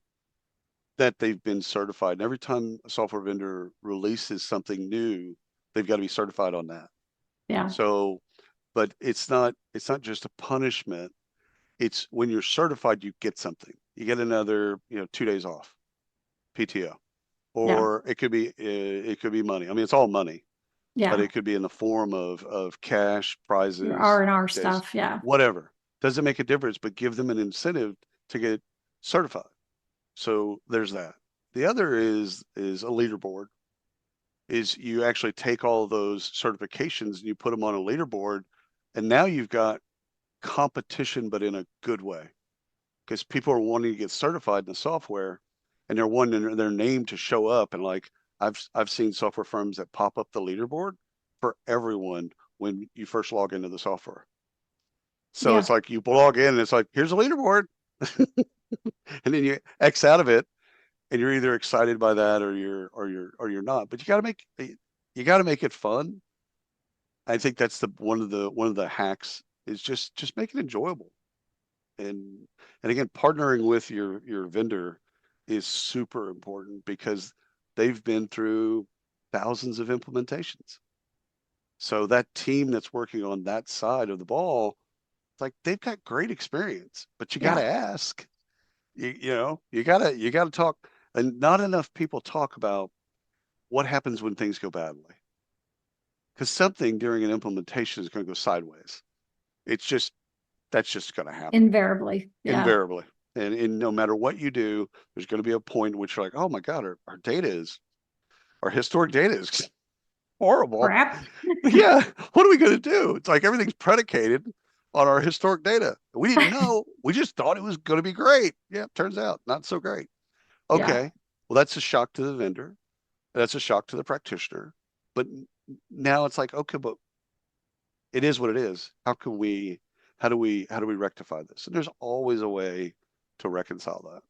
that they've been certified. And every time a software vendor releases something new, they've got to be certified on that. Yeah. So, but it's not just a punishment. It's when you're certified, you get something. You get another, 2 days off, PTO, Yeah. or it could be money. I mean, it's all money, but Yeah. it could be in the form of cash, Your prizes, R&R days, stuff. Yeah. whatever. Doesn't make a difference, but give them an incentive to get certified. So there's that. The other is a leaderboard. Is you actually take all of those certifications and you put them on a leaderboard, and now you've got competition, but in a good way, because people are wanting to get certified in the software, and they're wanting their name to show up. And like I've seen software firms that pop up the leaderboard for everyone when you first log into the software. So Yeah. it's like you log in and it's like, here's a leaderboard. And then you X out of it, and you're either excited by that or you're not. But you got to make it fun. I think that's one of the hacks is just make it enjoyable. And again, partnering with your vendor is super important because they've been through thousands of implementations. So that team that's working on that side of the ball, it's like they've got great experience, but you got to ask. You gotta talk, and not enough people talk about what happens when things go badly. Because something during an implementation is going to go sideways. That's just going to happen Invariably. Yeah. invariably. And no matter what you do, there's going to be a point in which you're like, oh my God, our historic data is horrible. Crap. Yeah. What are we going to do? It's like everything's predicated on our historic data. We didn't know. We just thought it was going to be great. Yeah. Turns out not so great. Okay. Yeah. Well, that's a shock to the vendor. That's a shock to the practitioner. But now it's like, okay, but it is what it is. How do we rectify this? And there's always a way to reconcile that.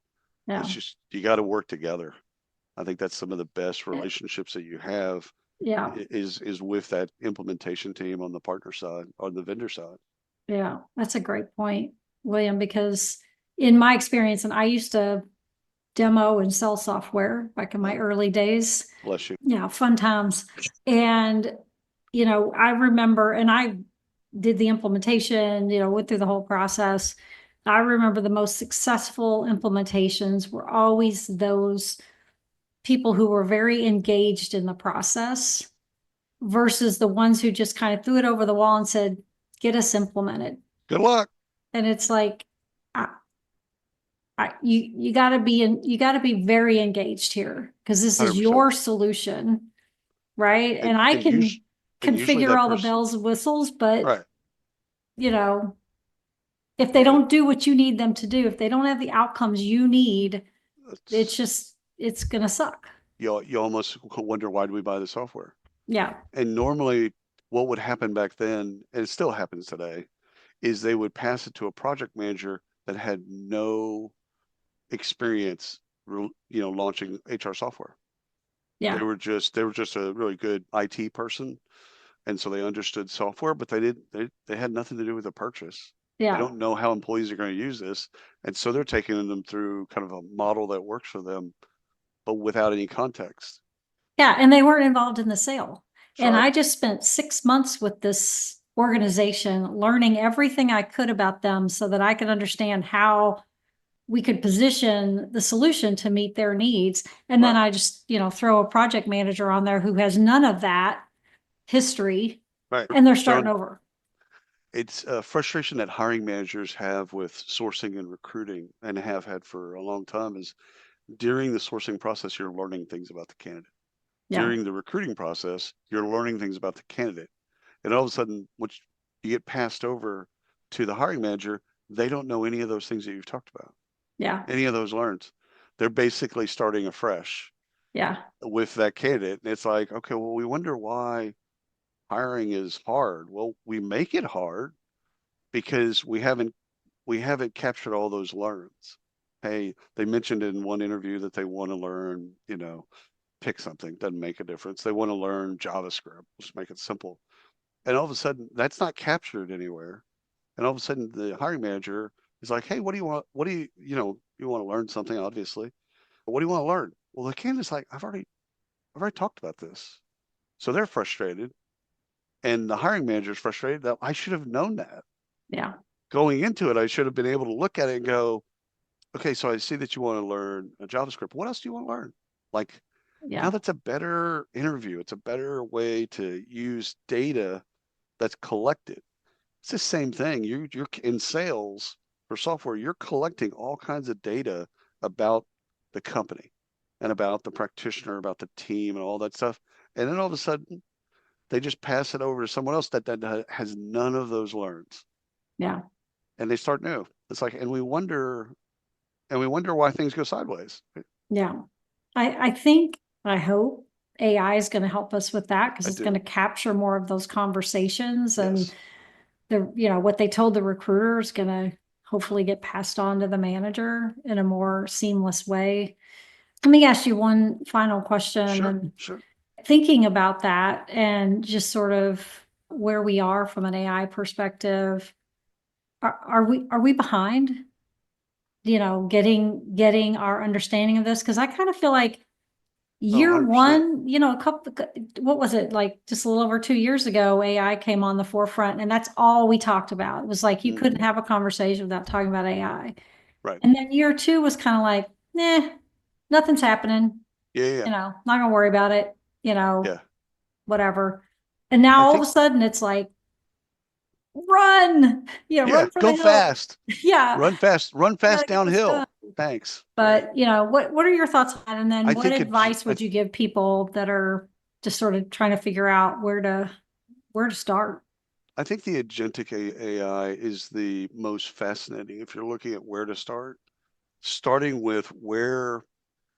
Yeah. It's just, you got to work together. I think that's some of the best relationships that you have Yeah. is with that implementation team on the partner side, on the vendor side. Yeah. That's a great point, William, because in my experience, and I used to demo and sell software back in my early days. Bless you. Yeah, fun times. And, I remember, and I did the implementation, went through the whole process. I remember the most successful implementations were always those people who were very engaged in the process versus the ones who just kind of threw it over the wall and said, get us implemented. Good luck. And it's like, you got to be very engaged here because this is 100%. your solution, right? And I can configure all the bells and whistles, but right. If they don't do what you need them to do, if they don't have the outcomes you need, it's gonna suck. You almost wonder, why do we buy the software? Yeah. And normally what would happen back then, and it still happens today, is they would pass it to a project manager that had no experience, launching HR software. Yeah. They were just a really good IT person. And so they understood software, but they had nothing to do with the purchase. Yeah. They don't know how employees are going to use this. And so they're taking them through kind of a model that works for them, but without any context. Yeah. And they weren't involved in the sale. That's and right. I just spent 6 months with this organization, learning everything I could about them so that I could understand how we could position the solution to meet their needs. And then I just, throw a project manager on there who has none of that history. Right. And they're starting over. It's a frustration that hiring managers have with sourcing and recruiting, and have had for a long time, is during the sourcing process, you're learning things about the candidate. Yeah. During the recruiting process, you're learning things about the candidate. And all of a sudden, once you get passed over to the hiring manager, they don't know any of those things that you've talked about. Yeah. Any of those learns. They're basically starting afresh. Yeah. With that candidate. And it's like, okay, well, we wonder why hiring is hard. Well, we make it hard because we haven't captured all those learns. Hey, they mentioned in one interview that they want to learn, pick something, doesn't make a difference. They want to learn JavaScript, just make it simple. And all of a sudden that's not captured anywhere. And all of a sudden the hiring manager is like, hey, what do you want? What do you you want to learn something, obviously. But what do you want to learn? Well, the candidate's like, I've already talked about this. So they're frustrated. And the hiring manager is frustrated that I should have known that. Yeah. Going into it, I should have been able to look at it and go, okay, so I see that you want to learn a JavaScript. What else do you want to learn? Like, now that's a better interview. It's a better way to use data that's collected. It's the same thing. You're in sales for software, you're collecting all kinds of data about the company and about the practitioner, about the team and all that stuff. And then all of a sudden they just pass it over to someone else that has none of those learns. Yeah. And they start new. It's like, and we wonder why things go sideways. Yeah. I hope AI is going to help us with that because I it's do. going to capture more of those conversations and Yes. what they told the recruiter is going to hopefully get passed on to the manager in a more seamless way. Let me ask you one final question. Sure. And Sure. thinking about that and just sort of where we are from an AI perspective, are we behind? Getting our understanding of this? Because I kind of feel like Oh, year 100%. one, what was it, like just a little over 2 years ago, AI came on the forefront and that's all we talked about. It was like you couldn't have a conversation without talking about AI. Right. And then year two was kind of like, nothing's happening, Yeah. not gonna worry about it, Yeah. whatever. And now I all of think, a sudden it's like, run, yeah, run for go the hill. fast. Yeah, Run we gotta fast get this done. downhill. Thanks. Right. But, what are your thoughts on that? And then I what think advice would you give people that are just sort of trying to figure out where to start? I think the agentic AI is the most fascinating if you're looking at where to start, starting with where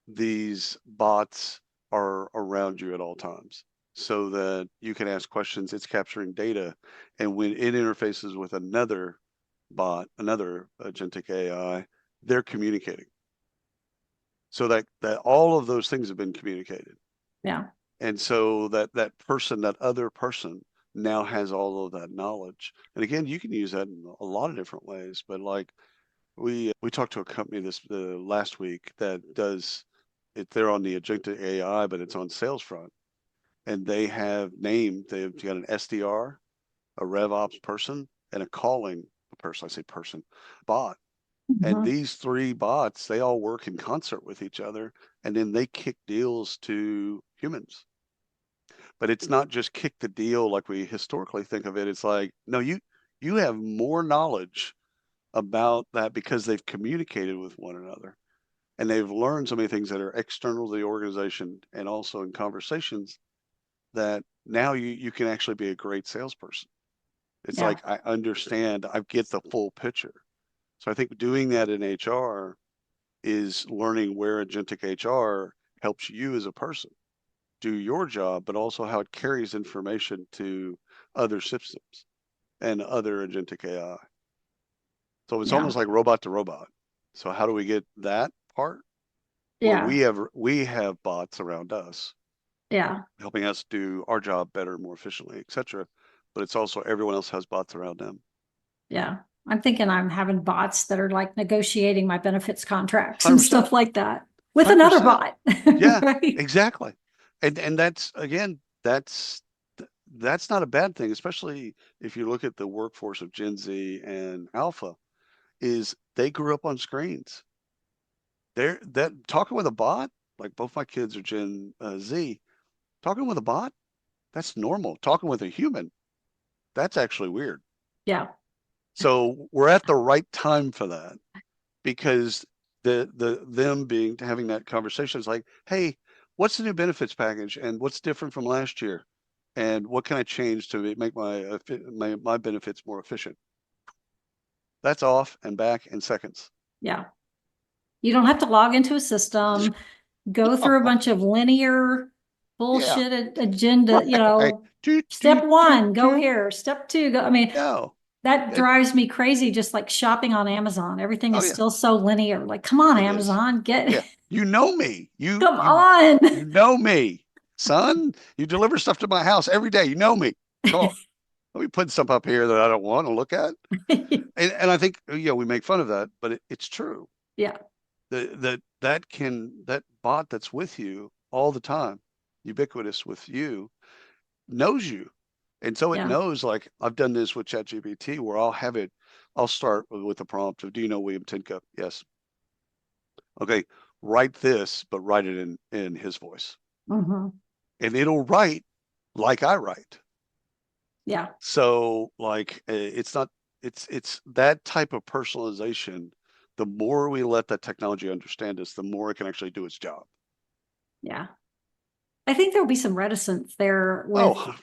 these bots are around you at all times so that you can ask questions, it's capturing data, and when it interfaces with another bot, another agentic AI, they're communicating. So that all of those things have been communicated. Yeah. And so that person, that other person now has all of that knowledge. And again, you can use that in a lot of different ways, but like we talked to a company this last week that does it. They're on the agentic AI, but it's on sales front, and they've got an SDR, a rev ops person, and a calling person. I say person, bot. And Mhm. these three bots, they all work in concert with each other, and then they kick deals to humans. But it's not just kick the deal like we historically think of it. It's like, no, you have more knowledge about that because they've communicated with one another and they've learned so many things that are external to the organization and also in conversations that now you can actually be a great salesperson. It's Yeah. like I understand, I get the full picture. So I think doing that in HR is learning where agentic HR helps you as a person do your job, but also how it carries information to other systems and other agentic AI. So it's Yeah. almost like robot to robot. So how do we get that part where Yeah. we have bots around us Yeah. helping us do our job better, more efficiently, etc. But it's also everyone else has bots around them. Yeah. I'm thinking I'm having bots that are like negotiating my benefits contracts and 100%. stuff like that with another 100%. bot. Yeah, Right. exactly. And that's again, that's not a bad thing, especially if you look at the workforce of Gen Z and Alpha, is they grew up on screens. They're that talking with a bot, like both my kids are Gen Z, talking with a bot, that's normal. Talking with a human, that's actually weird. Yeah. So we're at the right time for that because them having that conversation is like, hey, what's the new benefits package and what's different from last year? And what can I change to make my benefits more efficient? That's off and back in seconds. Yeah. You don't have to log into a system, go through a bunch of linear Yeah, bullshit agenda, right. step one, go here, step two, go. I mean, No. that drives me crazy, just like shopping on Amazon. Everything Oh is yeah, still so linear. Like, come on, it is. Amazon, Yeah, you know me. come on. You know me, son. You deliver stuff to my house every day. You know me. Come on. Let me put stuff up here that I don't want to look at. And I think we make fun of that, but it's true. Yeah. That bot that's with you all the time, ubiquitous with you, knows you. And so it Yeah. knows, like I've done this with ChatGPT where I'll start with the prompt of, do you know William Tincup? Yes. Okay, write this, but write it in his voice. Mm-hmm. And it'll write like I write. Yeah. So like it's that type of personalization. The more we let that technology understand us, the more it can actually do its job. Yeah. I think there'll be some reticence there with Oh,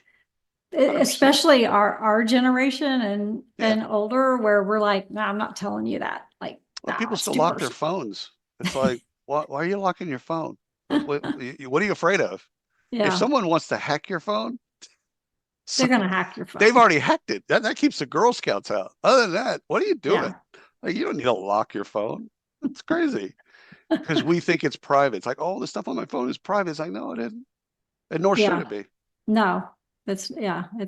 100%. especially our generation and Yeah. older, where we're like, no, I'm not telling you that. Like, Well, nah, people it's still too lock their personal. phones. It's like, why are you locking your phone? What are you afraid of? If Yeah. someone wants to hack your phone, They're going to hack your phone. they've already hacked it. That keeps the Girl Scouts out. Other than that, what are you doing? Yeah. Like, you don't need to lock your phone. It's crazy because we think it's private. It's like, oh, the stuff on my phone is private. It's like, no, it isn't. And nor should Yeah. it be. No, it's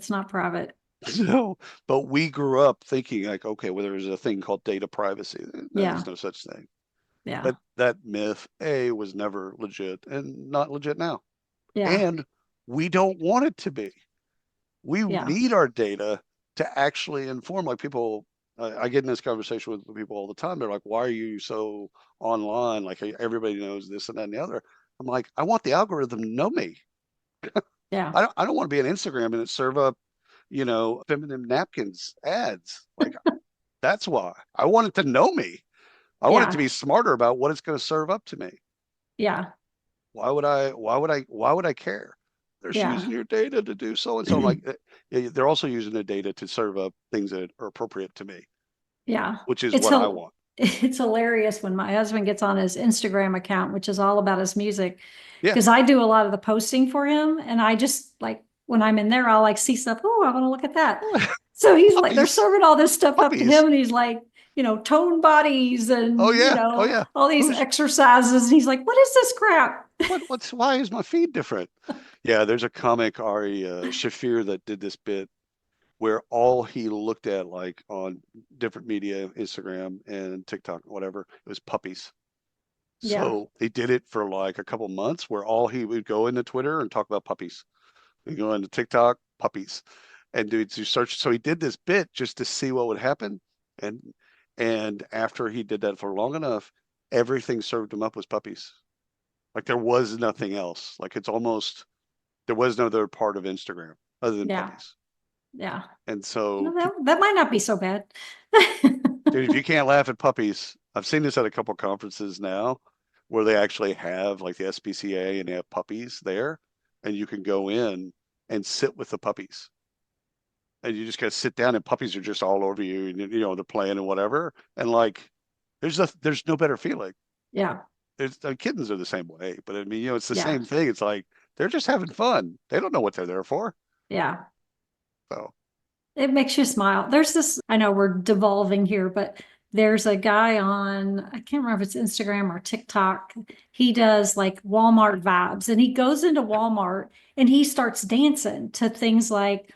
not private. No, but we grew up thinking like, okay, well, there's a thing called data privacy. Yeah. There's no such thing. Yeah. That myth, A, was never legit and not legit now. Yeah. And we don't want it to be. We Yeah. need our data to actually inform. Like people, I get in this conversation with people all the time. They're like, why are you so online? Like everybody knows this and that and the other. I'm like, I want the algorithm to know me. Yeah. I don't want to be on Instagram and it serve up, feminine napkins ads. Like that's why I want it to know me. I want it to be smarter about what it's going to serve up to me. Yeah. Why would I care? They're using your data to do so and so. I'm like, they're also using the data to serve up things that are appropriate to me. Yeah. Which is what I want. It's hilarious when my husband gets on his Instagram account, which is all about his music. Yeah. Because I do a lot of the posting for him. And I just like, when I'm in there, I'll like see stuff. Oh, I want to look at that. So he's like, they're serving all this stuff up to him. And he's like, tone bodies and, all these exercises. And he's like, what is this crap? Why is my feed different? Yeah, there's a comic, Ari Shafir, that did this bit where all he looked at, like on different media, Instagram and TikTok, whatever, it was puppies. So he did it for like a couple months where all he would go into Twitter and talk about puppies. He'd go into TikTok, puppies, and do search. So he did this bit just to see what would happen. And after he did that for long enough, everything served him up was puppies. Like there was nothing else. Like it's almost, there was no other part of Instagram other than puppies. Yeah. And so that might not be so bad. dude, if you can't laugh at puppies, I've seen this at a couple conferences now where they actually have like the SPCA and they have puppies there and you can go in and sit with the puppies. And you just gotta sit down and puppies are just all over you and they're playing and whatever. And like there's no better feeling. Yeah. Kittens are the same way, but I mean, it's the same thing. It's like they're just having fun. They don't know what they're there for. Yeah. So it makes you smile. There's this, I know we're devolving here, but there's a guy on, I can't remember if it's Instagram or TikTok. He does like Walmart vibes and he goes into Walmart and he starts dancing to things like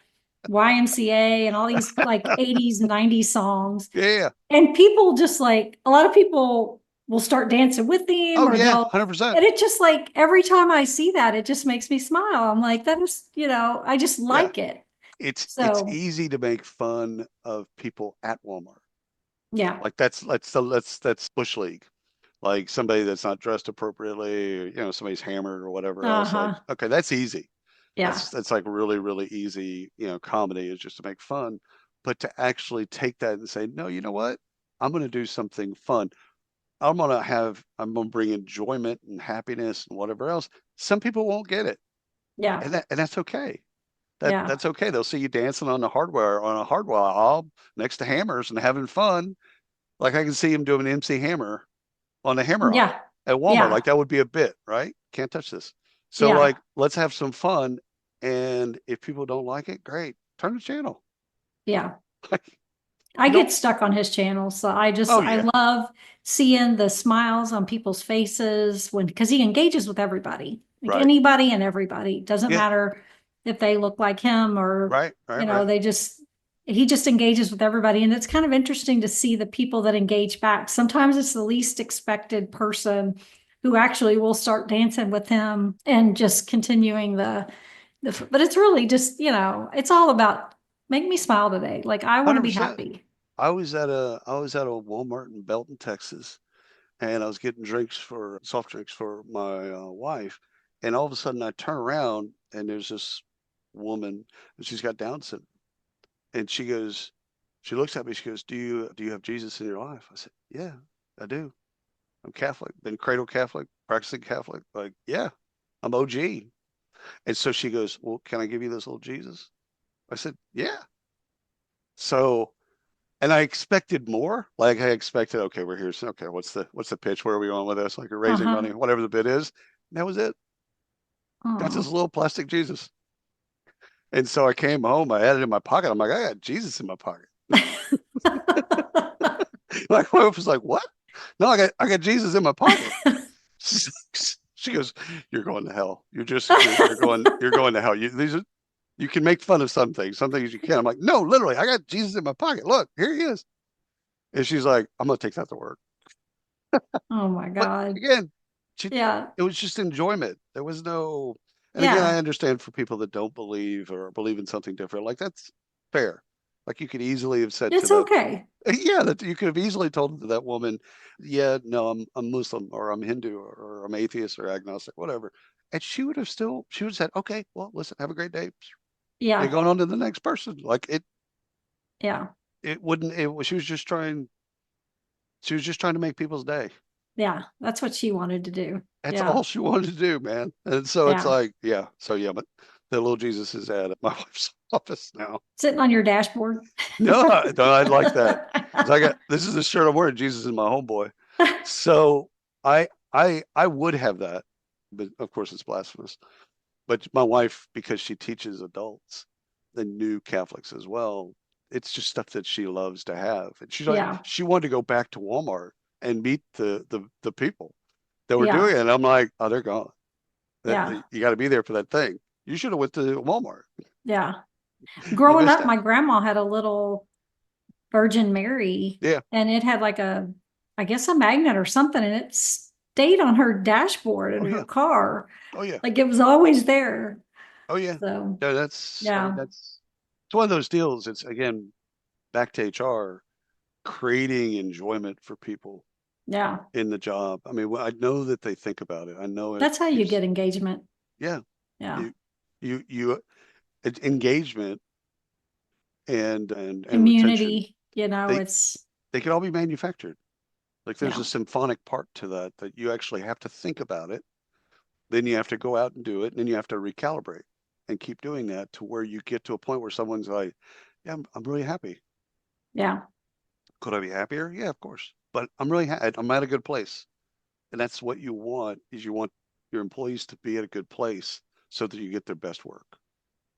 YMCA and all these like 80s, 90s songs. Yeah. And people just like, a lot of people will start dancing with him. Oh, yeah, 100%. And it just like, every time I see that, it just makes me smile. I'm like, that is, I just like it. It's easy to make fun of people at Walmart. Yeah. Like that's bush league. Like somebody that's not dressed appropriately, or, somebody's hammered or whatever else. Like, okay, that's easy. Yeah. That's like really, really easy, comedy is just to make fun. But to actually take that and say, no, you know what? I'm going to do something fun. I'm going to bring enjoyment and happiness and whatever else. Some people won't get it. Yeah. And that's okay. That's okay. They'll see you dancing on a hardware aisle next to hammers and having fun. Like I can see him doing an MC Hammer on the hammer aisle at Walmart. Yeah. Like that would be a bit, right? Can't touch this. So like, let's have some fun. And if people don't like it, great. Turn the channel. Yeah. I get stuck on his channel. So I love seeing the smiles on people's faces because he engages with everybody, like anybody and everybody. Doesn't matter if they look like him or, he just engages with everybody. And it's kind of interesting to see the people that engage back. Sometimes it's the least expected person who actually will start dancing with him and just continuing but it's really just, it's all about make me smile today. Like I want to be happy. I was at a Walmart in Belton, Texas, and I was getting soft drinks for my wife. And all of a sudden I turn around and there's this woman and she's got Down syndrome. And she looks at me, she goes, do you have Jesus in your life? I said, yeah, I do. I'm Catholic, been cradle Catholic, practicing Catholic. Like, yeah, I'm OG. And so she goes, well, can I give you this little Jesus? I said, yeah. So, and I expected more. Like I expected, okay, we're here. So, okay, what's the pitch? Where are we going with this? Like we're raising money, whatever the bid is. And that was it. That's Oh. this little plastic Jesus. And so I came home, I had it in my pocket. I'm like, I got Jesus in my pocket. My wife was like, what? No, I got Jesus in my pocket. She goes, you're going to hell. You're going to hell. You can make fun of some things you can't. I'm like, no, literally, I got Jesus in my pocket. Look, here he is. And she's like, I'm gonna take that to work. Oh my But God. again, Yeah. it was just enjoyment. There was no, and again, I Yeah. understand for people that don't believe or believe in something different, like that's fair. Like you could easily have said to It's that, okay. yeah, that you could have easily told to that woman, yeah, no, I'm Muslim or I'm Hindu or I'm atheist or agnostic, whatever. And she would have said, okay, well, listen, have a great day. And Yeah. going on to the next person. Like Yeah. it wouldn't, she was just trying to make people's day. Yeah. That's what she wanted to do. That's Yeah. all she wanted to do, man. And so it's Yeah. like, yeah. So yeah, but the little Jesus is at my wife's office now. Sitting on your dashboard. No, I like that. 'Cause this is the shirt I'm wearing. Jesus is my homeboy. So I would have that, but of course it's blasphemous. But my wife, because she teaches adults and new Catholics as well, it's just stuff that she loves to have. And she's like, Yeah. she wanted to go back to Walmart and meet the people that were Yeah. doing it. And I'm like, oh, they're gone. Yeah. You got to be there for that thing. You should have went to Walmart. Yeah. You Growing missed up, my out. grandma had a little Virgin Mary. Yeah. And it had like I guess a magnet or something, and it stayed on her dashboard in Oh her yeah. car. Oh yeah. Like it was always there. Oh yeah. So No, yeah. it's one of those deals. It's again back to HR, creating enjoyment for people Yeah. in the job. I mean, I know that they think about it. I know it That's how you keeps, get engagement. yeah, Yeah. you engagement and retention. Community, you know, They it's they can all be manufactured. Like there's yeah. a symphonic part to that you actually have to think about it. Then you have to go out and do it, and then you have to recalibrate and keep doing that to where you get to a point where someone's like, yeah, I'm really happy. Yeah. Could I be happier? Yeah, of course. But I'm at a good place. And that's what you want is you want your employees to be at a good place so that you get their best work.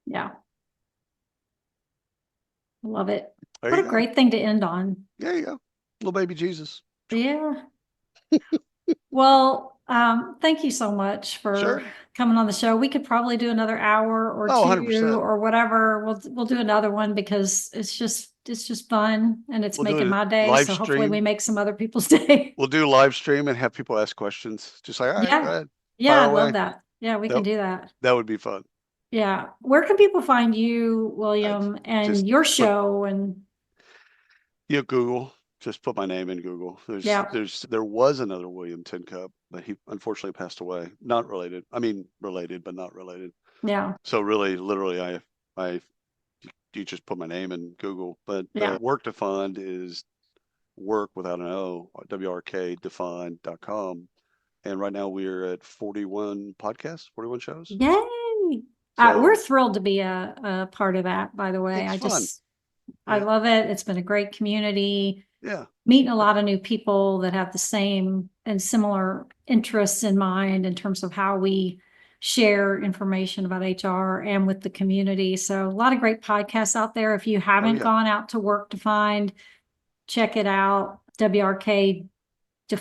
Yeah. Love it. There What you a go. great thing to end on. There you go. Little baby Jesus. Yeah. Well, thank you so much for Sure. coming on the show. We could probably do another hour or Oh, two 100%. or whatever. We'll do another one because it's just fun and it's We'll do making a my day. live So hopefully we stream. make some other people's day. We'll do live stream and have people ask questions. Just like, all right, go Yeah. ahead. Yeah, I Fire away. love that. Yeah, we can do that. That would be fun. Yeah. Where can people find you, William, and just your put- show and Google. Just put my name in Google. Yeah. There was another William Tincup, but he unfortunately passed away. Not related. I mean, related, but not related. yeah. So really, literally, you just put my name in Google. But Yeah. WRKdefined is work without an O, WRKdefined.com. And right now we're at 41 podcasts, 41 shows. Yay. So- We're thrilled to be a part of that, by the way. It's fun. I Yeah. love it. It's been a great community. Yeah. Meeting a lot of new people that have the same and similar interests in mind in terms of how we share information about HR and with the community. So a lot of great podcasts out there. If you haven't yeah. gone out to WRKdefined, check it out,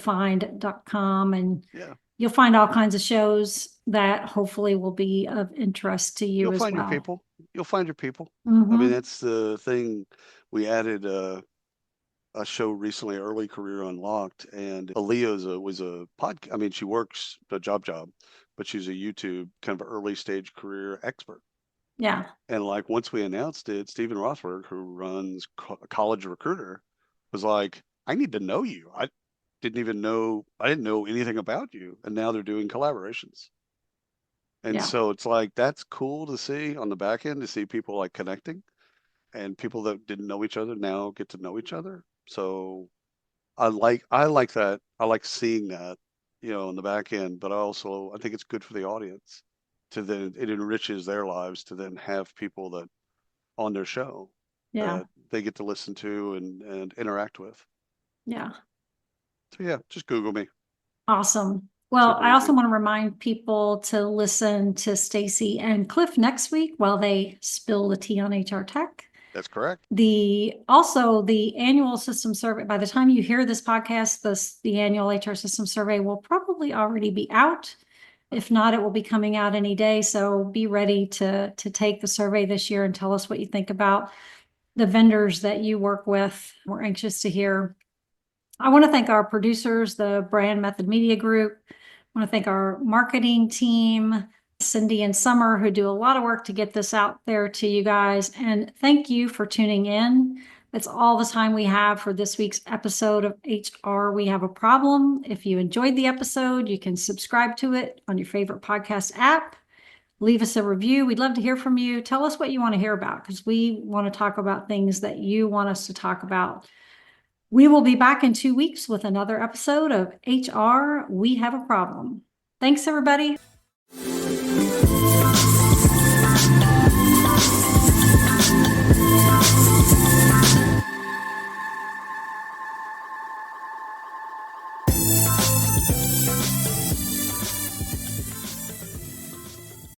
WRKdefined.com, and Yeah. you'll find all kinds of shows that hopefully will be of interest to you You'll as find well. your people. You'll find your people. Mhm. I mean, that's the thing. We added a show recently, Early Career Unlocked, and Aaliyah was a podcast. I mean, she works a job, but she's a YouTube kind of early stage career expert. Yeah. And like once we announced it, Stephen Rothberg, who runs College Recruiter, was like, "I need to know you. I didn't know anything about you." And now they're doing collaborations. And Yeah. so it's like that's cool to see on the back end, to see people like connecting, and people that didn't know each other now get to know each other. So I like that. I like seeing that, on the back end, but I think it's good for the audience to then it enriches their lives to then have people that on their show Yeah. that they get to listen to and interact with. Yeah. So yeah, just Google me. Awesome. Well, Super I also easy. want to remind people to listen to Stacy and Cliff next week while they spill the tea on HR tech. That's correct. The annual system survey, by the time you hear this podcast, the annual HR system survey will probably already be out. If not, it will be coming out any day. So be ready to take the survey this year and tell us what you think about the vendors that you work with. We're anxious to hear. I want to thank our producers, the Brand Method Media Group. I want to thank our marketing team, Cindy and Summer, who do a lot of work to get this out there to you guys. And thank you for tuning in. That's all the time we have for this week's episode of HR We Have a Problem. If you enjoyed the episode, you can subscribe to it on your favorite podcast app. Leave us a review. We'd love to hear from you. Tell us what you want to hear about, because we want to talk about things that you want us to talk about. We will be back in 2 weeks with another episode of HR We Have a Problem. Thanks, everybody.